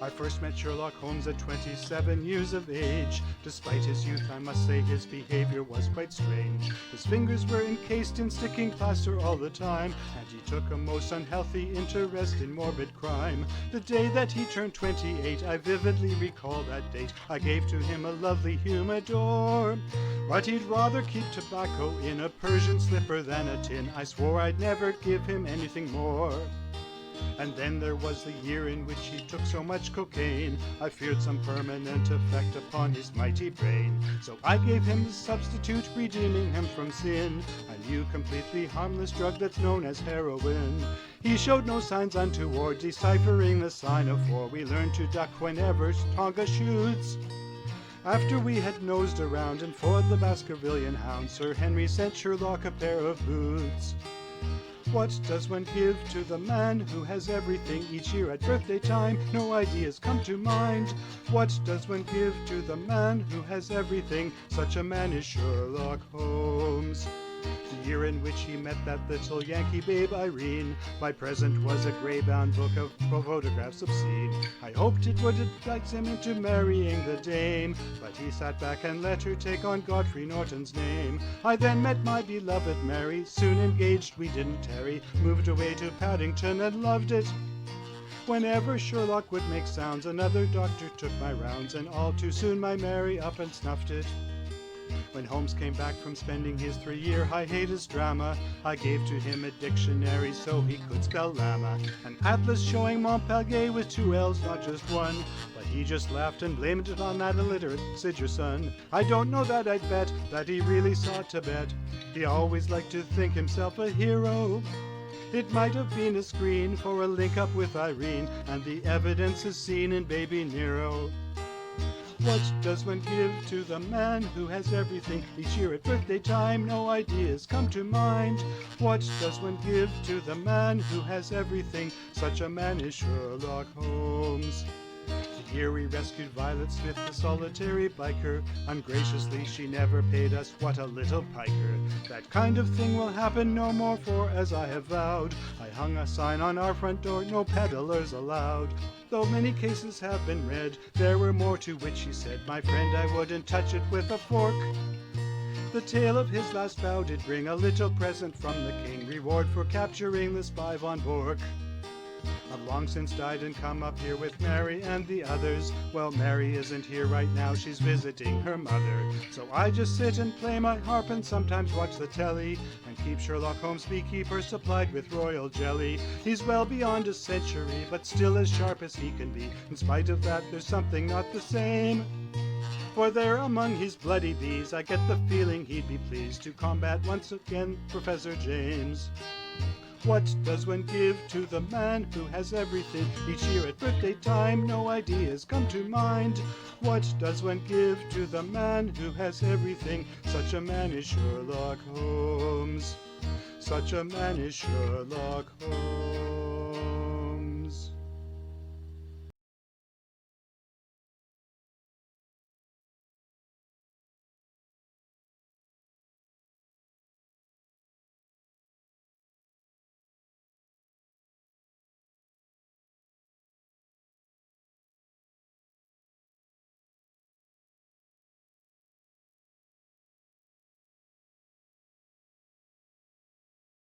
I first met Sherlock Holmes at 27 years of age. Despite his youth, I must say his behavior was quite strange. His fingers were encased in sticking plaster all the time, and he took a most unhealthy interest in morbid crime. The day that he turned 28, I vividly recall that date. I gave to him a lovely humidor, but he'd rather keep tobacco in a Persian slipper than a tin. I swore I'd never give him anything more. And then there was the year in which he took so much cocaine. I feared some permanent effect upon his mighty brain. So I gave him the substitute, redeeming him from sin, a new completely harmless drug that's known as heroin. He showed no signs untoward, deciphering the sign of war. We learned to duck whenever Tonga shoots. After we had nosed around and fought the Baskervillian hound, Sir Henry sent Sherlock a pair of boots. What does one give to the man who has everything? Each year at birthday time, no ideas come to mind. What does one give to the man who has everything? Such a man is Sherlock Holmes. The year in which he met that little Yankee babe Irene, my present was a grey-bound book of photographs obscene. I hoped it would entice him into marrying the dame, but he sat back and let her take on Godfrey Norton's name. I then met my beloved Mary, soon engaged, we didn't tarry, moved away to Paddington and loved it. Whenever Sherlock would make sounds, another doctor took my rounds, and all too soon my Mary up and snuffed it. When Holmes came back from spending his 3-year hiatus drama, I gave to him a dictionary so he could spell llama, an atlas showing Montpellier with 2 L's, not just one. But he just laughed and blamed it on that illiterate Sigerson. I don't know that I'd bet that he really saw Tibet. He always liked to think himself a hero. It might have been a screen for a link-up with Irene, and the evidence is seen in Baby Nero. What does one give to the man who has everything? Each year at birthday time, no ideas come to mind. What does one give to the man who has everything? Such a man is Sherlock Holmes. The year we rescued Violet Smith, the solitary biker, ungraciously she never paid us, what a little piker. That kind of thing will happen no more, for as I have vowed, I hung a sign on our front door, no peddlers allowed. Though many cases have been read, there were more to which he said, my friend, I wouldn't touch it with a fork. The tale of his last bow did bring a little present from the king, reward for capturing the spy von Bork. I've long since died and come up here with Mary and the others. Well, Mary isn't here right now, she's visiting her mother. So I just sit and play my harp and sometimes watch the telly, and keep Sherlock Holmes' beekeeper supplied with royal jelly. He's well beyond a century, but still as sharp as he can be. In spite of that, there's something not the same. For there among his bloody bees, I get the feeling he'd be pleased to combat once again Professor James. What does one give to the man who has everything? Each year at birthday time, no ideas come to mind. What does one give to the man who has everything? Such a man is Sherlock Holmes. Such a man is Sherlock Holmes.